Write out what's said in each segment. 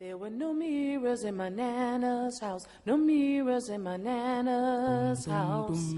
There were no mirrors in my Nana's house, no mirrors in my Nana's house.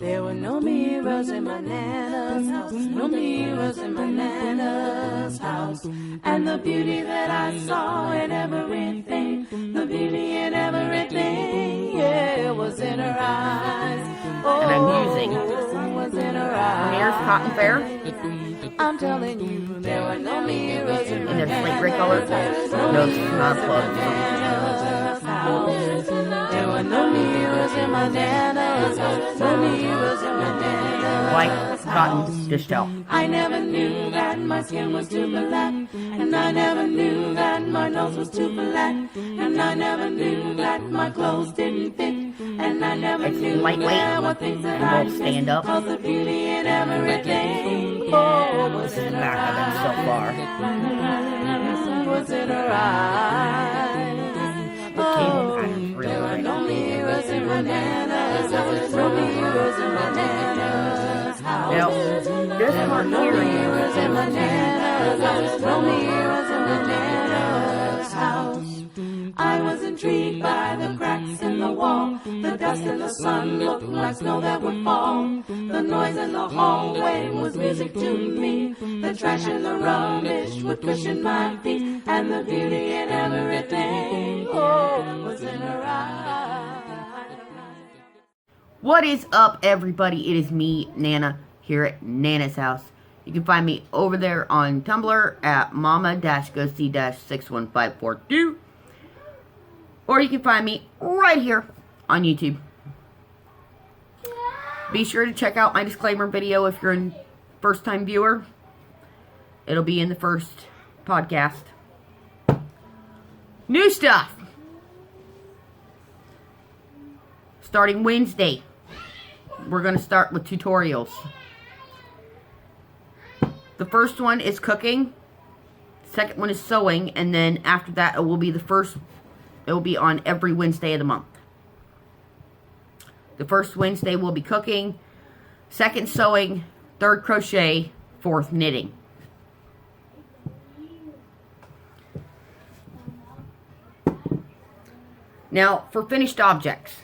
There were no mirrors in my Nana's house, no mirrors in my Nana's house. And the beauty that I saw in everything, the beauty in everything, yeah, was in her eyes. Oh, and I'm using was in her eyes. Mears Cotton Fair. I'm telling you, there were no mirrors in And they're slate gray color. No, it's not plugged. There were no mirrors in my Nana's house, no mirrors in my Nana's White house. cotton dish towel. I never knew that my skin was too black, and I never knew that my nose was too black, and I never knew that my clothes didn't fit, and I never It's knew lightweight there were things that and I won't stand up. cause the beauty in everything. Oh, was This is in the her back of it so far. eyes, was in her eyes. Oh, there were no mirrors in my Nana's house, no mirrors in my Nana's house. Now, this part No here mirrors in my Nana's house, no mirrors in my Nana's house. I was intrigued by the cracks in the wall. The dust in the sun looked like snow that would fall. The noise in the hallway was music to me. The trash and the rubbish would cushion my feet. And the beauty in everything, oh, was in her eyes. What is up, everybody? It is me, Nana, here at Nana's house. You can find me over there on Tumblr at mama-ghosty-61542. Or you can find me right here on YouTube. Be sure to check out my disclaimer video if you're a first-time viewer. It'll be in the first podcast. New stuff! Starting Wednesday, we're going to start with tutorials. The first one is cooking. The second one is sewing. And then after that, it will be on every Wednesday of the month. The first Wednesday will be cooking, second sewing, third crochet, fourth knitting. Now, for finished objects.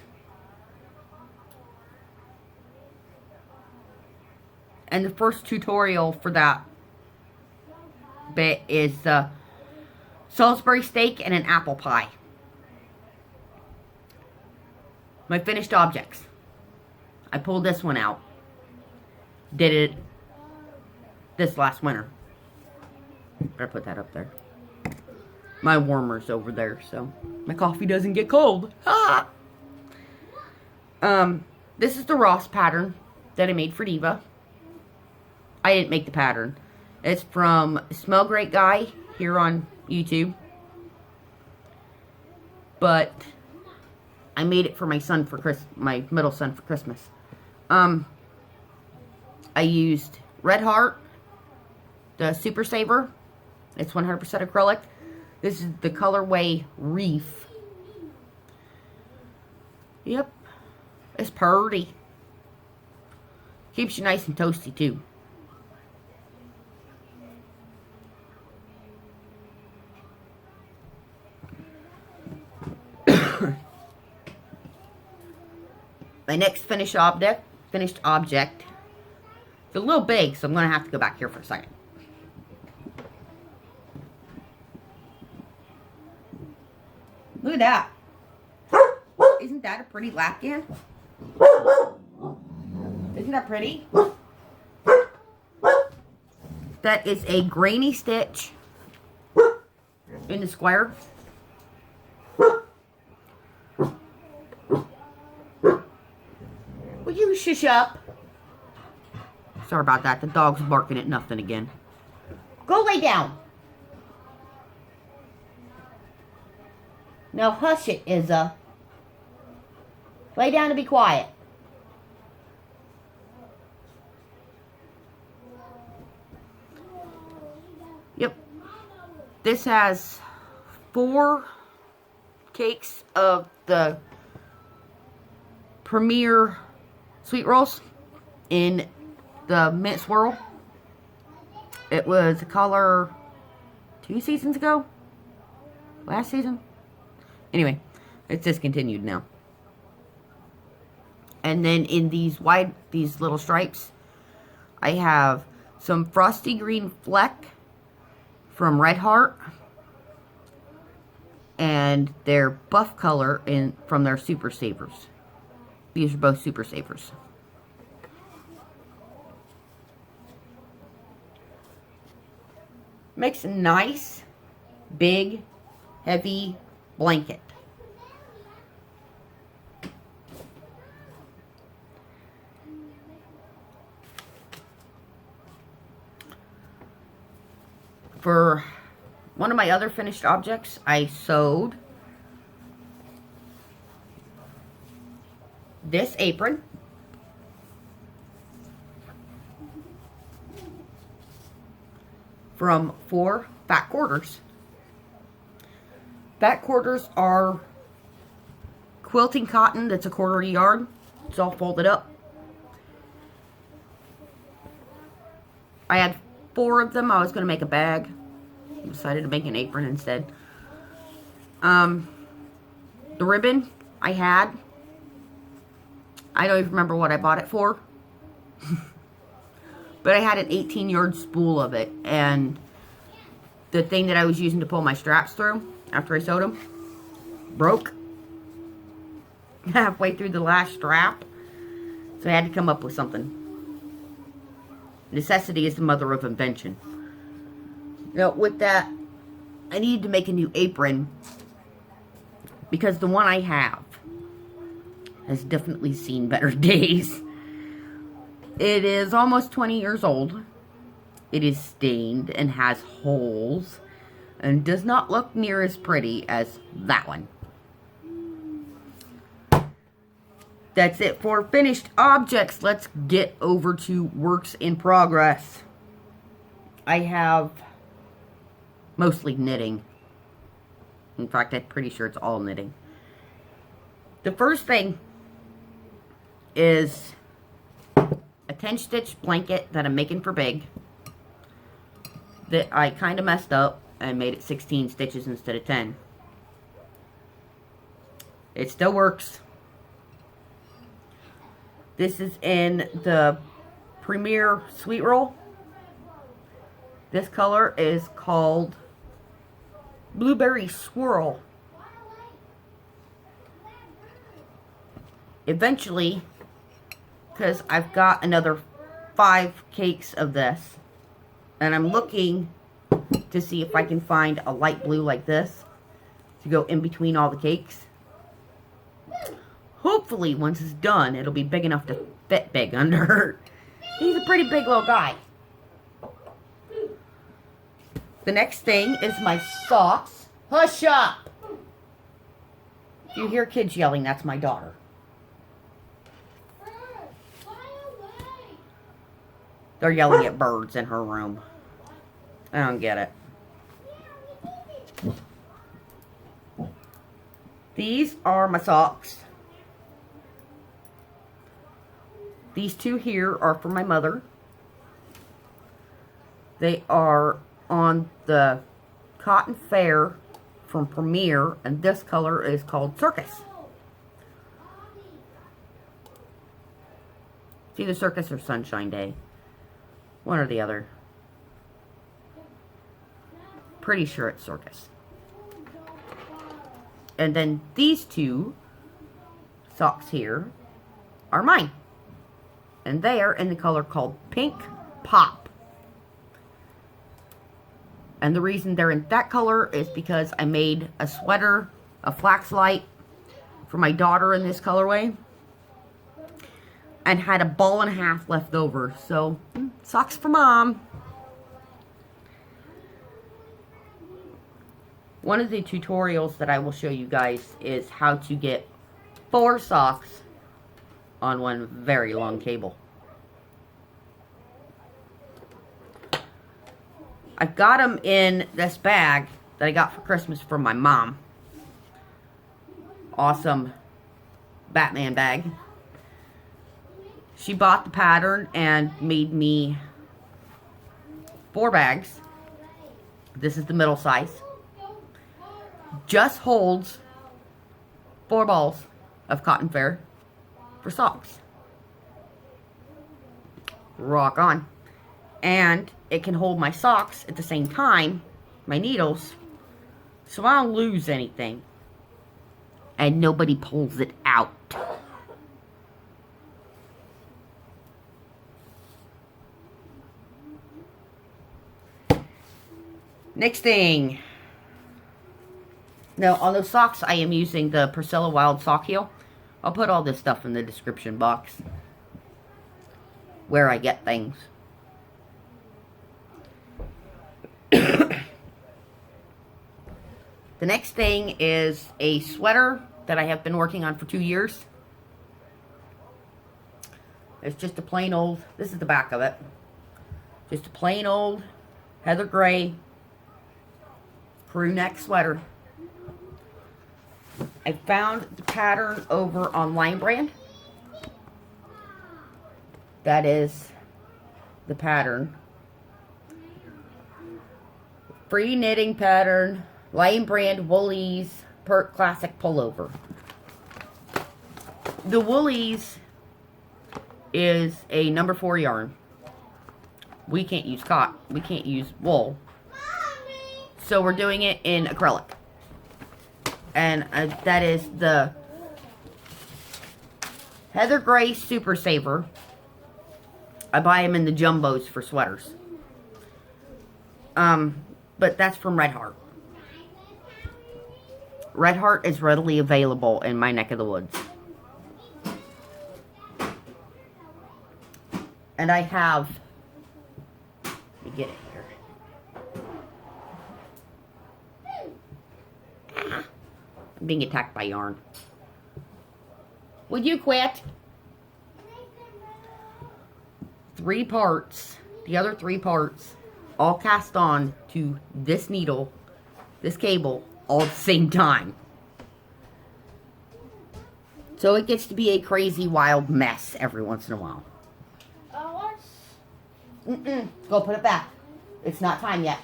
And the first tutorial for that bit is Salisbury steak and an apple pie. My finished objects. I pulled this one out. Did it this last winter. Better put that up there. My warmer's over there, so my coffee doesn't get cold. Ah! This is the Ross pattern that I made for Diva. I didn't make the pattern. It's from Smell Great Guy here on YouTube. But I made it for my son for my middle son for Christmas. I used Red Heart, the Super Saver. It's 100% acrylic. This is the colorway Reef. Yep. It's purty. Keeps you nice and toasty too. My next finished object. It's a little big, so I'm going to have to go back here for a second. Look at that. Isn't that a pretty lapkin? Isn't that pretty? That is a grainy stitch in the square. Will you shush up? Sorry about that. The dog's barking at nothing again. Go lay down. Now hush it, Izza. Lay down and be quiet. Yep. This has 4 cakes of the Premier sweet rolls in the mint swirl. It was a color 2 seasons ago. last season. Anyway, it's discontinued now. And then in these little stripes, I have some Frosty Green Fleck from Red Heart, and their buff color from their Super Savers. These are both Super Savers. Makes a nice, big, heavy blanket. For one of my other finished objects, I sewed this apron. From 4 fat quarters. Fat quarters are quilting cotton that's a quarter a yard. It's all folded up. I had 4 of them. I was going to make a bag. I decided to make an apron instead. The ribbon I had. I don't even remember what I bought it for. But I had an 18-yard spool of it. And the thing that I was using to pull my straps through after I sewed them broke halfway through the last strap. So I had to come up with something. Necessity is the mother of invention. Now, with that, I needed to make a new apron because the one I have has definitely seen better days. It is almost 20 years old. It is stained and has holes and does not look near as pretty as that one. That's it for finished objects. Let's get over to works in progress. I have mostly knitting. In fact, I'm pretty sure it's all knitting. The first thing is a 10-stitch blanket that I'm making for Big. That I kind of messed up and made it 16 stitches instead of 10. It still works. This is in the Premier Sweet Roll. This color is called Blueberry Swirl. Eventually, because I've got another 5 cakes of this, and I'm looking to see if I can find a light blue like this to go in between all the cakes. Hopefully, once it's done, it'll be big enough to fit Big under. He's a pretty big little guy. The next thing is my socks. Hush up! If you hear kids yelling, that's my daughter. They're yelling at birds in her room. I don't get it. These are my socks. These 2 here are for my mother. They are on the Cotton Fair from Premier, and this color is called Circus. It's either Circus or Sunshine Day. One or the other. Pretty sure it's Circus. And then these 2 socks here are mine. And they are in the color called Pink Pop. And the reason they're in that color is because I made a sweater, a flax light, for my daughter in this colorway. And had a ball and a half left over. So, socks for Mom. One of the tutorials that I will show you guys is how to get 4 socks on one very long cable. I've got them in this bag that I got for Christmas from my mom. Awesome Batman bag. She bought the pattern and made me 4 bags. This is the middle size. just holds 4 balls of cotton fair for socks. Rock on. And it can hold my socks at the same time, my needles, so I don't lose anything. And nobody pulls it out. Next thing. Now, on those socks, I am using the Priscilla Wild Sock Heel. I'll put all this stuff in the description box where I get things. The next thing is a sweater that I have been working on for 2 years. It's just a plain old, this is the back of it. Just a plain old heather gray crew neck sweater. I found the pattern over on Line Brand. That is the pattern. Free knitting pattern, Line Brand Woolies Pert Classic Pullover. The Woolies is a number 4 yarn. We can't use cotton. We can't use wool. So we're doing it in acrylic. And that is the Heather Gray Super Saver. I buy them in the jumbos for sweaters. But that's from Red Heart. Red Heart is readily available in my neck of the woods. And I have, let me get it here. I'm being attacked by yarn. Would you quit? 3 parts, the other 3 parts, all cast on to this needle, this cable, all at the same time. So it gets to be a crazy, wild mess every once in a while. Go put it back. It's not time yet.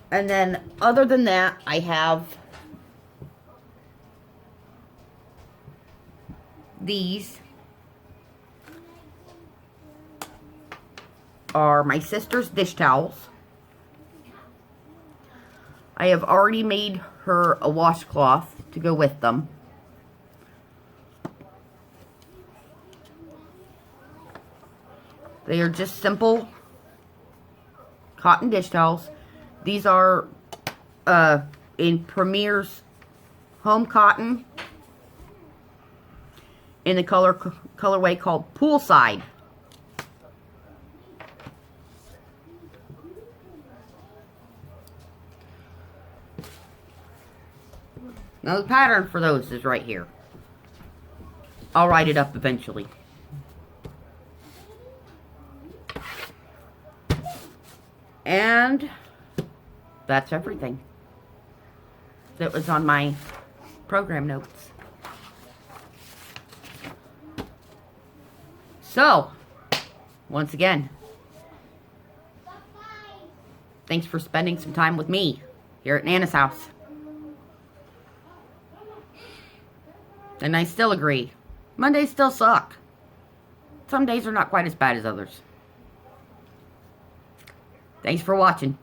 And then, other than that, I have these are my sister's dish towels. I have already made her a washcloth to go with them. They are just simple cotton dish towels. These are in Premier's Home Cotton in the colorway called Poolside. Now the pattern for those is right here. I'll write it up eventually. And that's everything that was on my program notes. So, once again, thanks for spending some time with me here at Nana's house. And I still agree, Mondays still suck. Some days are not quite as bad as others. Thanks for watching.